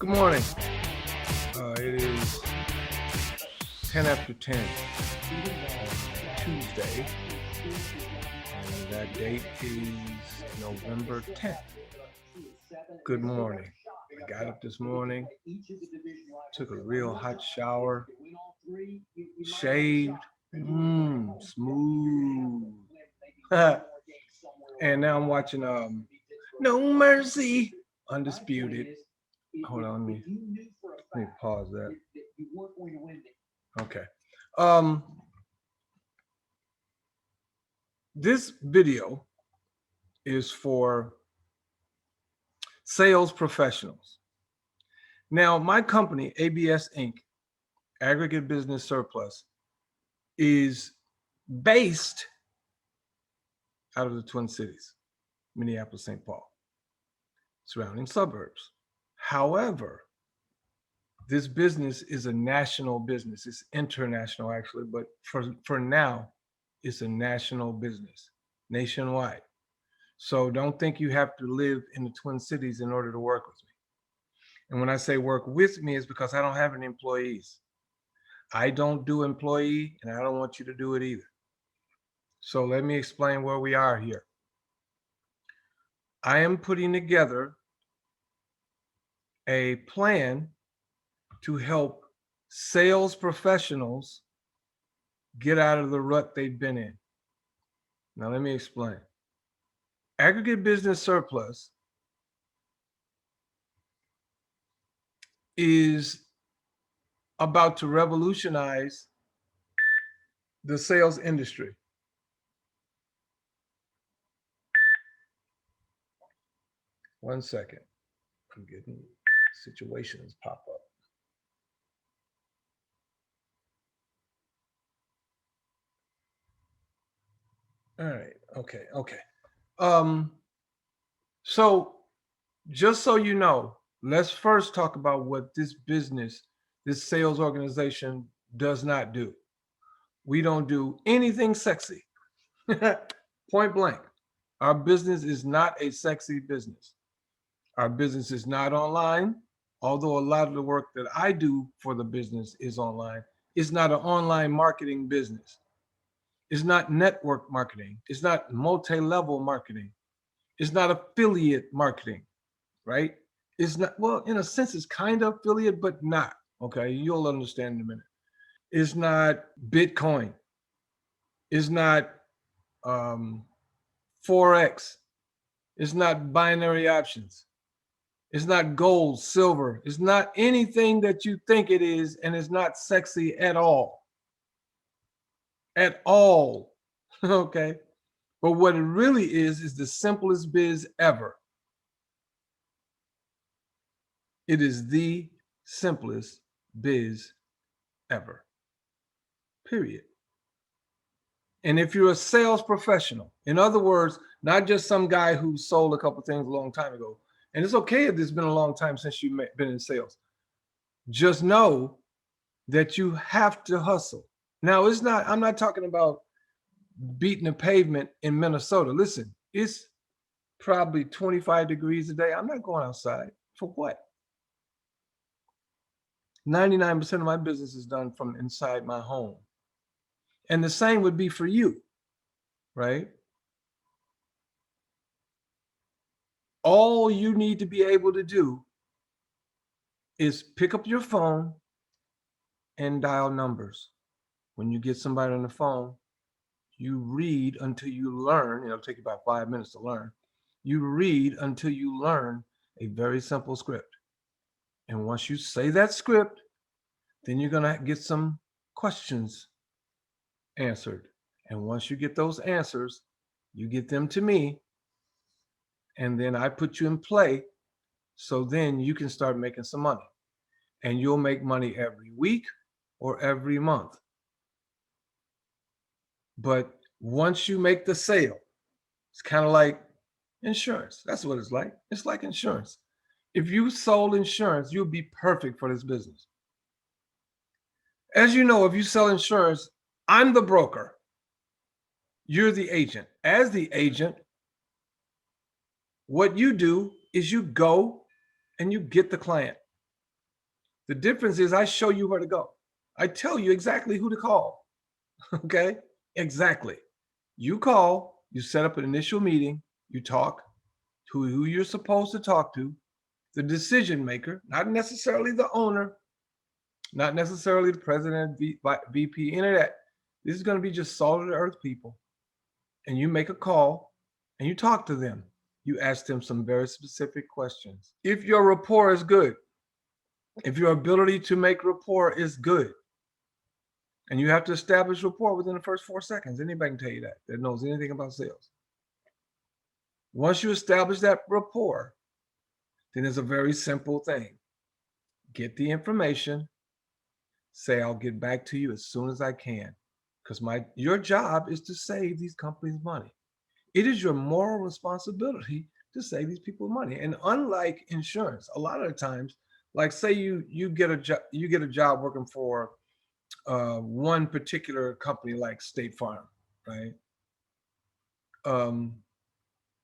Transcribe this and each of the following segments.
Good morning. It is 10 after 10 on Tuesday, and that date is November 10th. Good morning. I got up this morning, took a real hot shower, shaved, smooth. And now I'm watching No Mercy, Undisputed. Hold on, let me pause that. Okay. This video is for sales professionals. Now, my company, ABS Inc., Aggregate Business Surplus, is based out of the Twin Cities, Minneapolis, St. Paul, surrounding suburbs. However, this business is a national business. It's international, actually, but for now, it's a national business, nationwide. So don't think you have to live in the Twin Cities in order to work with me. And when I say work with me, it's because I don't have any employees. I don't do employee, and I don't want you to do it either. So let me explain where we are here. I am putting together a plan to help sales professionals get out of the rut they've been in. Now, let me explain. Aggregate Business Surplus is about to revolutionize the sales industry. One second. I'm getting situations pop up. All right. Okay. So just so you know, let's first talk about what this business, this sales organization does not do. We don't do anything sexy. Point blank. Our business is not a sexy business. Our business is not online, although a lot of the work that I do for the business is online. It's not an online marketing business. It's not network marketing. It's not multi-level marketing. It's not affiliate marketing, right? It's not, well, in a sense, it's kind of affiliate, but not, okay? You'll understand in a minute. It's not Bitcoin. It's not Forex. It's not binary options. It's not gold, silver. It's not anything that you think it is, and it's not sexy at all. At all, okay? But what it really is the simplest biz ever. It is the simplest biz ever, period. And if you're a sales professional, in other words, not just some guy who sold a couple things a long time ago, and it's okay if it's been a long time since you've been in sales, just know that you have to hustle. Now, I'm not talking about beating the pavement in Minnesota. Listen, it's probably 25 degrees a day. I'm not going outside. For what? 99% of my business is done from inside my home. And the same would be for you, right? All you need to be able to do is pick up your phone and dial numbers. When you get somebody on the phone, you read until you learn. It'll take you about 5 minutes to learn. You read until you learn a very simple script. And once you say that script, then you're going to get some questions answered. And once you get those answers, you get them to me. And then I put you in play. So then you can start making some money. And you'll make money every week or every month. But once you make the sale, it's kind of like insurance. That's what it's like. It's like insurance. If you sold insurance, you'd be perfect for this business. As you know, if you sell insurance, I'm the broker. You're the agent. As the agent, what you do is you go and you get the client. The difference is I show you where to go. I tell you exactly who to call. Okay? Exactly. You call, you set up an initial meeting, you talk to who you're supposed to talk to, the decision maker, not necessarily the owner, not necessarily the president, VP, any of that. This is going to be just salt of the earth people. And you make a call and you talk to them. You ask them some very specific questions. If your rapport is good, if your ability to make rapport is good, and you have to establish rapport within the first 4 seconds. Anybody can tell you that knows anything about sales. Once you establish that rapport, then it's a very simple thing. Get the information, say, I'll get back to you as soon as I can, because your job is to save these companies money. It is your moral responsibility to save these people money. And unlike insurance, a lot of the times, like say you get a job working for one particular company like State Farm, right?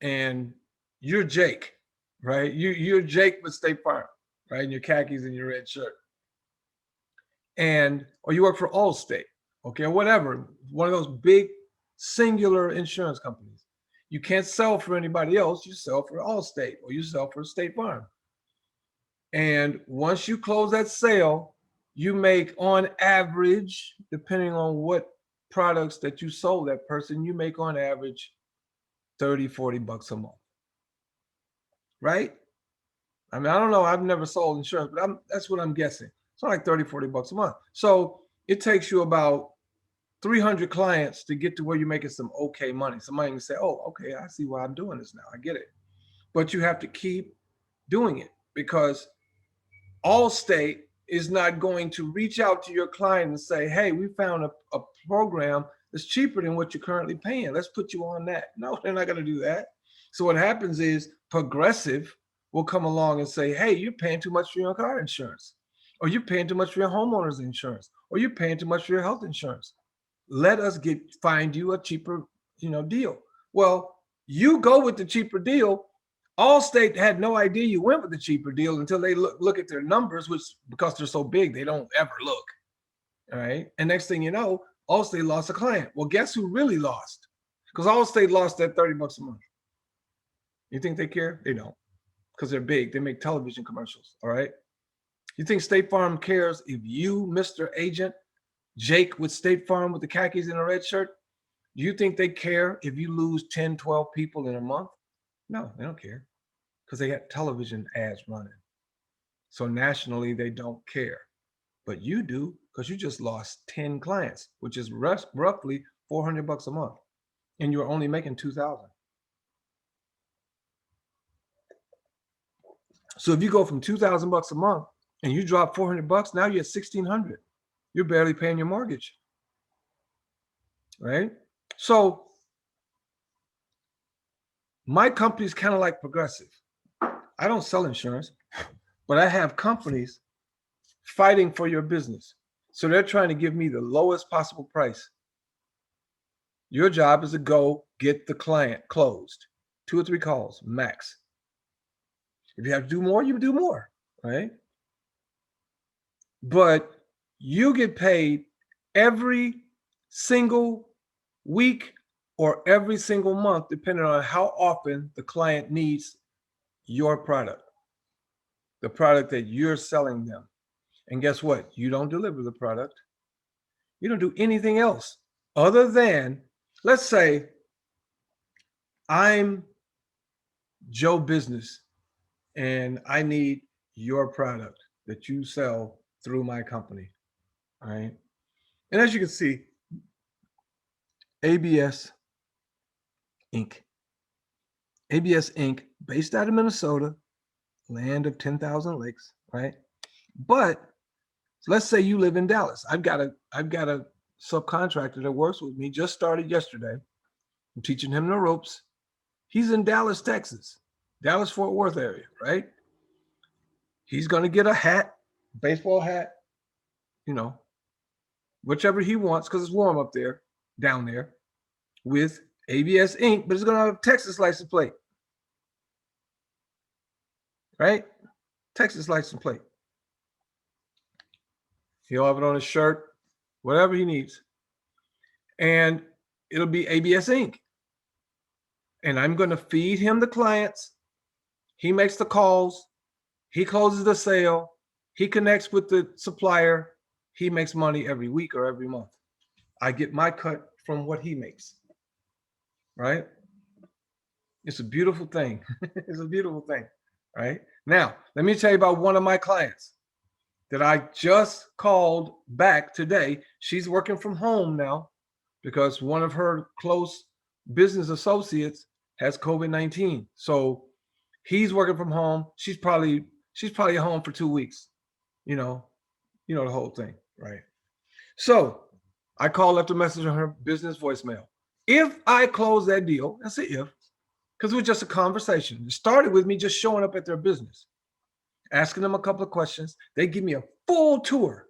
And you're Jake, right? You're Jake with State Farm, right? In your khakis and your red shirt. Or you work for Allstate, okay, or whatever, one of those big singular insurance companies. You can't sell for anybody else. You sell for Allstate or you sell for State Farm. And once you close that sale, you make on average, depending on what products that you sold that person, you make on average 30, 40 bucks a month, right? I mean, I don't know. I've never sold insurance, but that's what I'm guessing. It's not like 30, 40 bucks a month. So it takes you about 300 clients to get to where you're making some okay money. Somebody can say, oh, okay, I see why I'm doing this now. I get it. But you have to keep doing it because Allstate is not going to reach out to your client and say, hey, we found a program that's cheaper than what you're currently paying. Let's put you on that. No, they're not going to do that. So what happens is Progressive will come along and say, hey, you're paying too much for your car insurance, or you're paying too much for your homeowner's insurance, or you're paying too much for your health insurance. Let us find you a cheaper, deal. Well, you go with the cheaper deal. Allstate had no idea you went with the cheaper deal until they look at their numbers, which because they're so big, they don't ever look. All right. And next thing you know, Allstate lost a client. Well, guess who really lost? Because Allstate lost that 30 bucks a month. You think they care? They don't. Because they're big. They make television commercials. All right. You think State Farm cares if you, Mr. Agent, Jake with State Farm with the khakis and a red shirt, do you think they care if you lose 10, 12 people in a month? No, they don't care because they got television ads running. So nationally, they don't care. But you do because you just lost 10 clients, which is roughly 400 bucks a month. And you're only making 2,000. So if you go from 2,000 bucks a month and you drop 400 bucks, now you're at 1,600. You're barely paying your mortgage, right? So my company is kind of like Progressive. I don't sell insurance, but I have companies fighting for your business. So they're trying to give me the lowest possible price. Your job is to go get the client closed. 2 or 3 calls, max. If you have to do more, you do more, right? But you get paid every single week or every single month, depending on how often the client needs your product, the product that you're selling them. And guess what? You don't deliver the product. You don't do anything else other than, let's say, I'm Joe Business and I need your product that you sell through my company. All right. And as you can see, ABS Inc. ABS Inc. based out of Minnesota, land of 10,000 lakes, right? But let's say you live in Dallas. I've got a subcontractor that works with me, just started yesterday. I'm teaching him the ropes. He's in Dallas, Texas, Dallas, Fort Worth area, right? He's going to get a hat, baseball hat, whichever he wants, because it's warm up there, down there, with ABS Inc., but it's going to have a Texas license plate, right? Texas license plate. He'll have it on his shirt, whatever he needs. And it'll be ABS Inc. And I'm going to feed him the clients. He makes the calls. He closes the sale. He connects with the supplier. He makes money every week or every month. I get my cut from what he makes, right? It's a beautiful thing. It's a beautiful thing, right? Now, let me tell you about one of my clients that I just called back today. She's working from home now because one of her close business associates has COVID-19. So he's working from home. She's probably at home for 2 weeks. You know the whole thing, right? So I called, left a message on her business voicemail. If I close that deal, that's an if, because it was just a conversation. It started with me just showing up at their business, asking them a couple of questions. They give me a full tour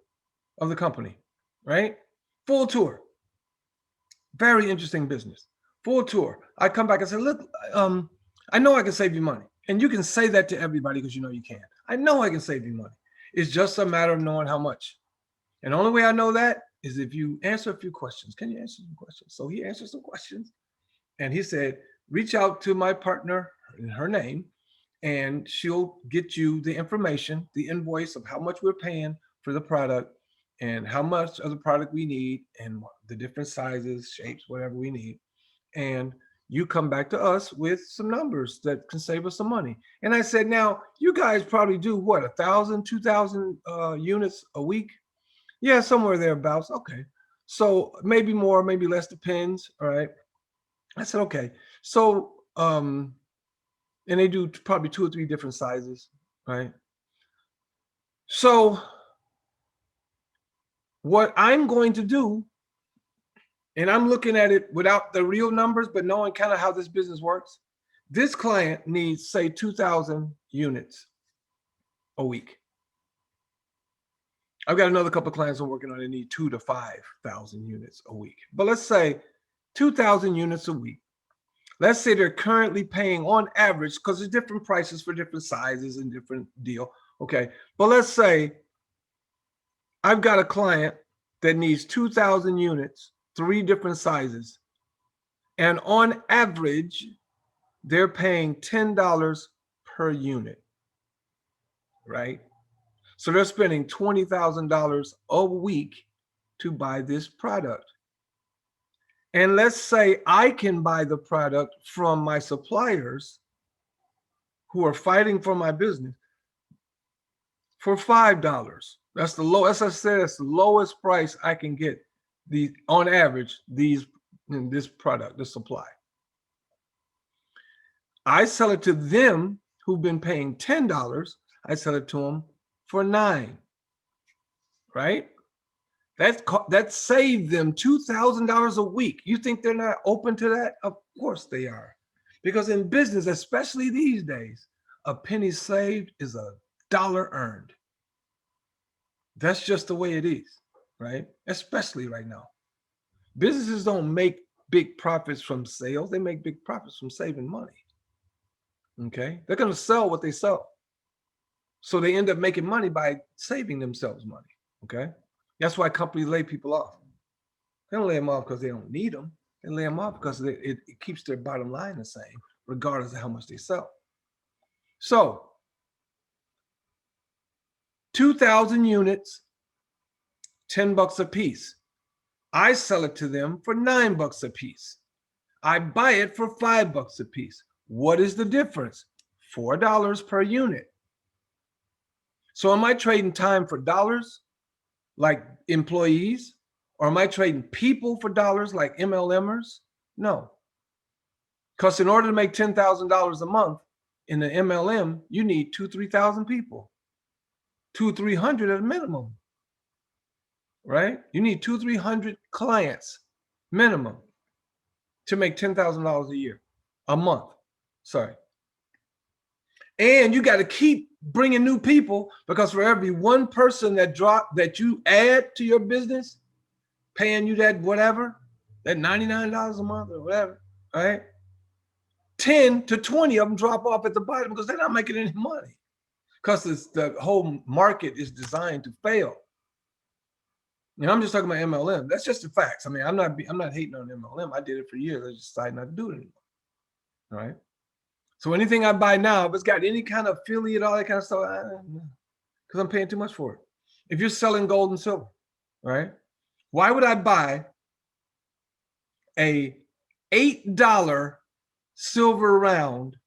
of the company, right? Full tour. Very interesting business. Full tour. I come back and say, look, I know I can save you money. And you can say that to everybody because you know you can. I know I can save you money. It's just a matter of knowing how much. And the only way I know that is if you answer a few questions. Can you answer some questions? So he answered some questions. And he said, reach out to my partner in her name, and she'll get you the information, the invoice of how much we're paying for the product and how much of the product we need and the different sizes, shapes, whatever we need. And you come back to us with some numbers that can save us some money. And I said, now you guys probably do what, 1,000, 2,000 units a week? Yeah, somewhere thereabouts. Okay. So maybe more, maybe less, depends. All right. I said, okay. So, and they do probably 2 or 3 different sizes, right? So what I'm going to do, and I'm looking at it without the real numbers, but knowing kind of how this business works. This client needs, say, 2,000 units a week. I've got another couple of clients I'm working on that need 2,000 to 5,000 units a week. But let's say 2,000 units a week. Let's say they're currently paying on average, because there's different prices for different sizes and different deal. Okay. But let's say I've got a client that needs 2,000 units, 3 different sizes. And on average, they're paying $10 per unit, right? So they're spending $20,000 a week to buy this product. And let's say I can buy the product from my suppliers who are fighting for my business for $5. That's the lowest, as I said, that's the lowest price I can get on average, this product, this supply. I sell it to them who've been paying $10. I sell it to them for $9, right? That saved them $2,000 a week. You think they're not open to that? Of course they are. Because in business, especially these days, a penny saved is a dollar earned. That's just the way it is, right? Especially right now. Businesses don't make big profits from sales. They make big profits from saving money. Okay? They're going to sell what they sell. So they end up making money by saving themselves money. Okay? That's why companies lay people off. They don't lay them off because they don't need them. They lay them off because it keeps their bottom line the same, regardless of how much they sell. So 2,000 units, $10 a piece. I sell it to them for $9 a piece. I buy it for $5 a piece. What is the difference? $4 per unit. So am I trading time for dollars like employees? Or am I trading people for dollars like MLMers? No. Because in order to make $10,000 a month in the MLM, you need 2,000 to 3,000 people. 200 to 300 at a minimum. Right? You need 200 to 300 clients minimum to make $10,000 a year, a month. Sorry. And you got to keep bringing new people, because for every one person that you add to your business, paying you that whatever, that $99 a month or whatever, right? 10 to 20 of them drop off at the bottom because they're not making any money, because the whole market is designed to fail. And I'm just talking about MLM. That's just the facts. I mean, I'm not hating on MLM. I did it for years. I just decided not to do it anymore. All right. So anything I buy now, if it's got any kind of affiliate, all that kind of stuff, because I'm paying too much for it. If you're selling gold and silver, right? Why would I buy a $8 silver round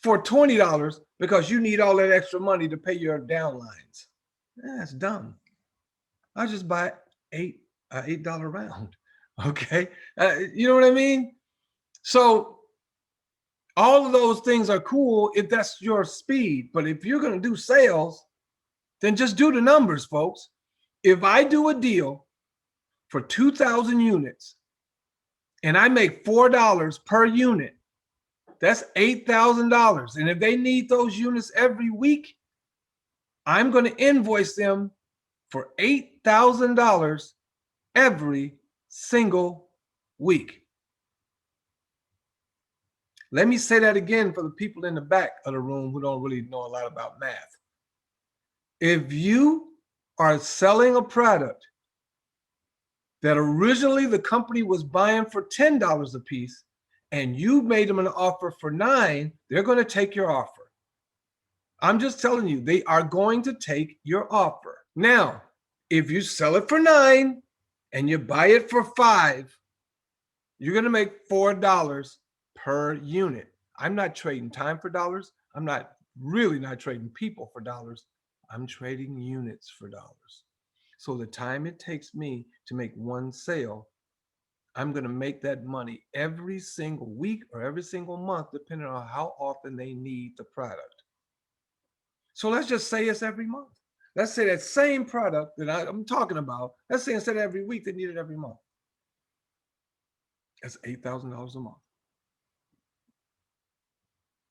for $20 because you need all that extra money to pay your downlines? That's dumb. I'll just buy $8 round. Okay. You know what I mean? So all of those things are cool if that's your speed. But if you're going to do sales, then just do the numbers, folks. If I do a deal for 2,000 units and I make $4 per unit, that's $8,000. And if they need those units every week, I'm going to invoice them for $8,000 every single week. Let me say that again for the people in the back of the room who don't really know a lot about math. If you are selling a product that originally the company was buying for $10 a piece and you made them an offer for $9, they're going to take your offer. I'm just telling you, they are going to take your offer. Now, if you sell it for $9 and you buy it for $5, you're going to make $4 per unit. I'm not trading time for dollars. I'm not trading people for dollars. I'm trading units for dollars. So the time it takes me to make one sale, I'm going to make that money every single week or every single month, depending on how often they need the product. So let's just say it's every month. Let's say that same product that I'm talking about, let's say instead of every week, they need it every month. That's $8,000 a month.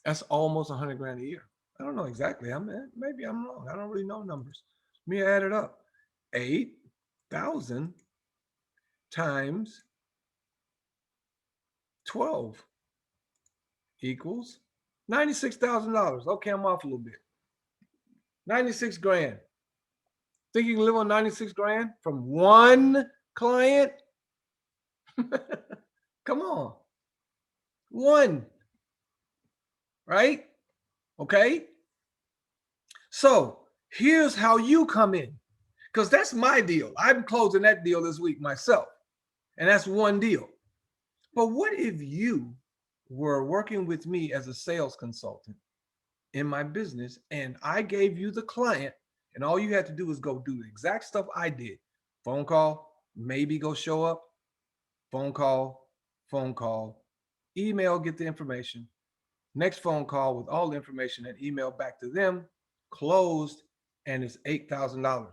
That's almost 100 grand a year. I don't know exactly. Maybe I'm wrong. I don't really know numbers. Let me add it up. 8,000 times 12 equals $96,000. Okay, I'm off a little bit. 96 grand. Think you can live on 96 grand from one client? Come on. One. Right? Okay. So here's how you come in, because that's my deal. I'm closing that deal this week myself, and that's one deal. But what if you were working with me as a sales consultant in my business and I gave you the client and all you had to do was go do the exact stuff I did? Phone call, maybe go show up, phone call, email, get the information. Next phone call with all the information and email back to them, closed, and it's $8,000.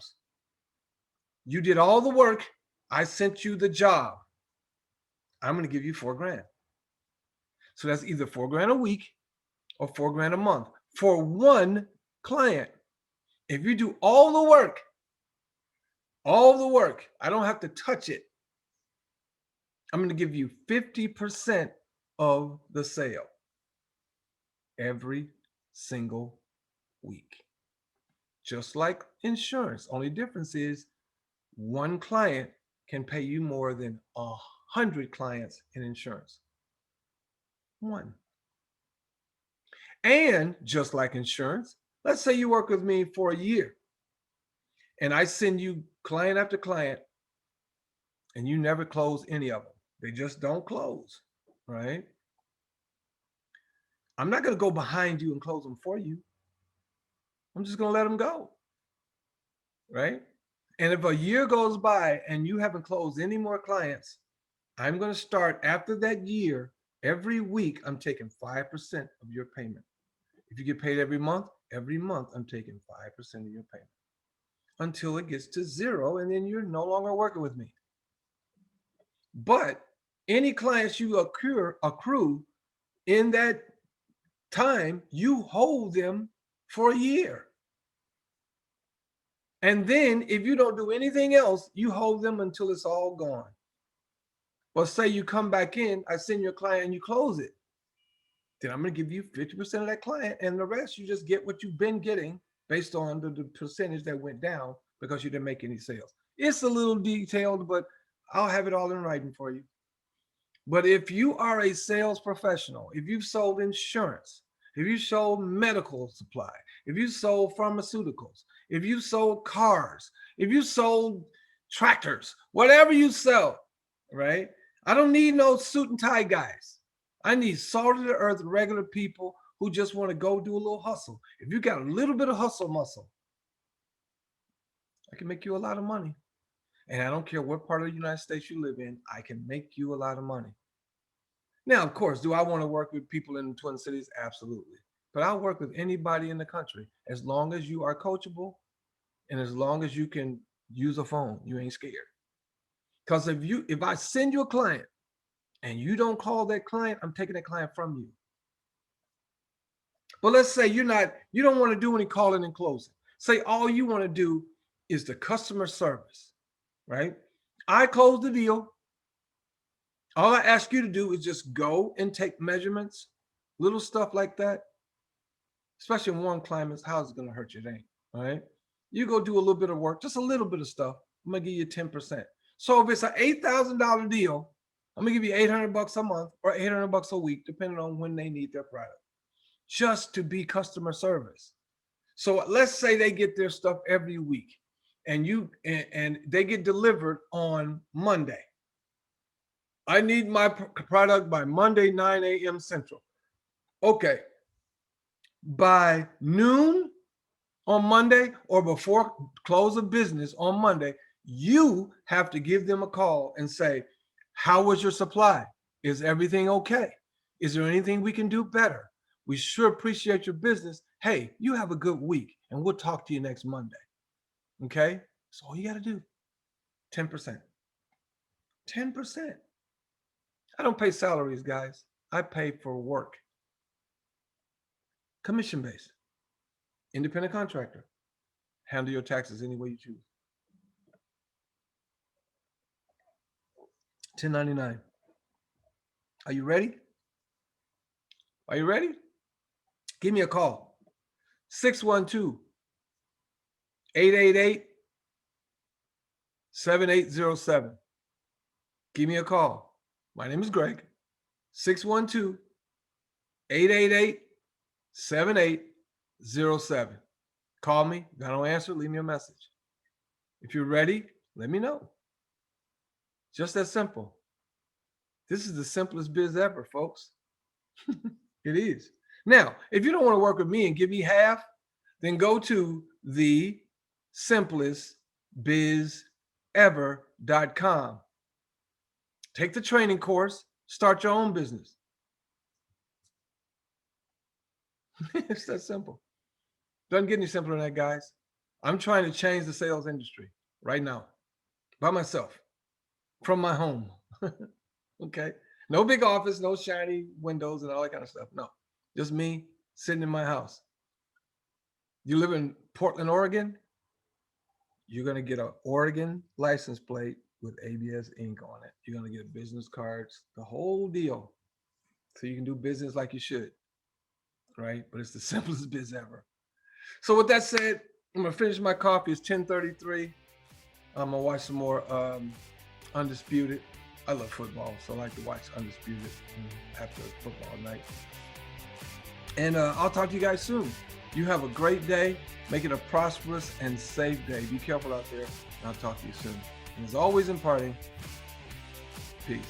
You did all the work. I sent you the job. I'm going to give you $4 grand. So that's either $4 grand a week or $4 grand a month for one client. If you do all the work, I don't have to touch it. I'm going to give you 50% of the sale every single week. Just like insurance. Only difference is one client can pay you more than 100 clients in insurance. One. And just like insurance, let's say you work with me for a year and I send you client after client and you never close any of them. They just don't close, right? I'm not going to go behind you and close them for you. I'm just going to let them go, right? And if a year goes by and you haven't closed any more clients, I'm going to start after that year. Every week, I'm taking 5% of your payment. If you get paid every month, I'm taking 5% of your payment until it gets to zero, and then you're no longer working with me. But any clients you accrue in that time, you hold them for a year. And then if you don't do anything else, you hold them until it's all gone. But say you come back in, I send you a client and you close it. Then I'm going to give you 50% of that client, and the rest you just get what you've been getting based on the percentage that went down because you didn't make any sales. It's a little detailed, but I'll have it all in writing for you. But if you are a sales professional, if you've sold insurance, if you sold medical supply, if you sold pharmaceuticals, if you sold cars, if you sold tractors, whatever you sell, right? I don't need no suit and tie guys. I need salt of the earth, regular people who just want to go do a little hustle. If you got a little bit of hustle muscle, I can make you a lot of money. And I don't care what part of the United States you live in, I can make you a lot of money. Now, of course, do I want to work with people in the Twin Cities? Absolutely. But I'll work with anybody in the country as long as you are coachable and as long as you can use a phone, you ain't scared. Because if I send you a client and you don't call that client, I'm taking that client from you. But let's say you don't want to do any calling and closing. Say all you want to do is the customer service, right? I close the deal. All I ask you to do is just go and take measurements, little stuff like that. Especially in warm climates, how's it going to hurt you? It ain't, all right? You go do a little bit of work, just a little bit of stuff. I'm going to give you 10%. So if it's an $8,000 deal, I'm going to give you $800 a month or $800 a week, depending on when they need their product, just to be customer service. So let's say they get their stuff every week and they get delivered on Monday. I need my product by Monday, 9 a.m. Central. Okay. By noon on Monday or before close of business on Monday, you have to give them a call and say, how was your supply? Is everything okay? Is there anything we can do better? We sure appreciate your business. Hey, you have a good week and we'll talk to you next Monday. Okay? That's all you got to do. 10%. 10%. I don't pay salaries, guys. I pay for work. Commission-based. Independent contractor. Handle your taxes any way you choose. 1099. Are you ready? Are you ready? Give me a call. 612-888-7807. Give me a call. My name is Greg. 612-888-7807. Call me. If I don't answer, leave me a message. If you're ready, let me know. Just that simple. This is the simplest biz ever, folks. It is. Now, if you don't want to work with me and give me half, then go to the simplestbizever.com. Take the training course, start your own business. It's that simple. Doesn't get any simpler than that, guys. I'm trying to change the sales industry right now by myself from my home. Okay. No big office, no shiny windows and all that kind of stuff. No, just me sitting in my house. You live in Portland, Oregon, you're going to get an Oregon license plate with ABS ink on it. You're going to get business cards, the whole deal. So you can do business like you should, right? But it's the simplest biz ever. So with that said, I'm going to finish my coffee. It's 10:33. I'm going to watch some more Undisputed. I love football, so I like to watch Undisputed after football night. And I'll talk to you guys soon. You have a great day. Make it a prosperous and safe day. Be careful out there. And I'll talk to you soon. And as always in parting, peace.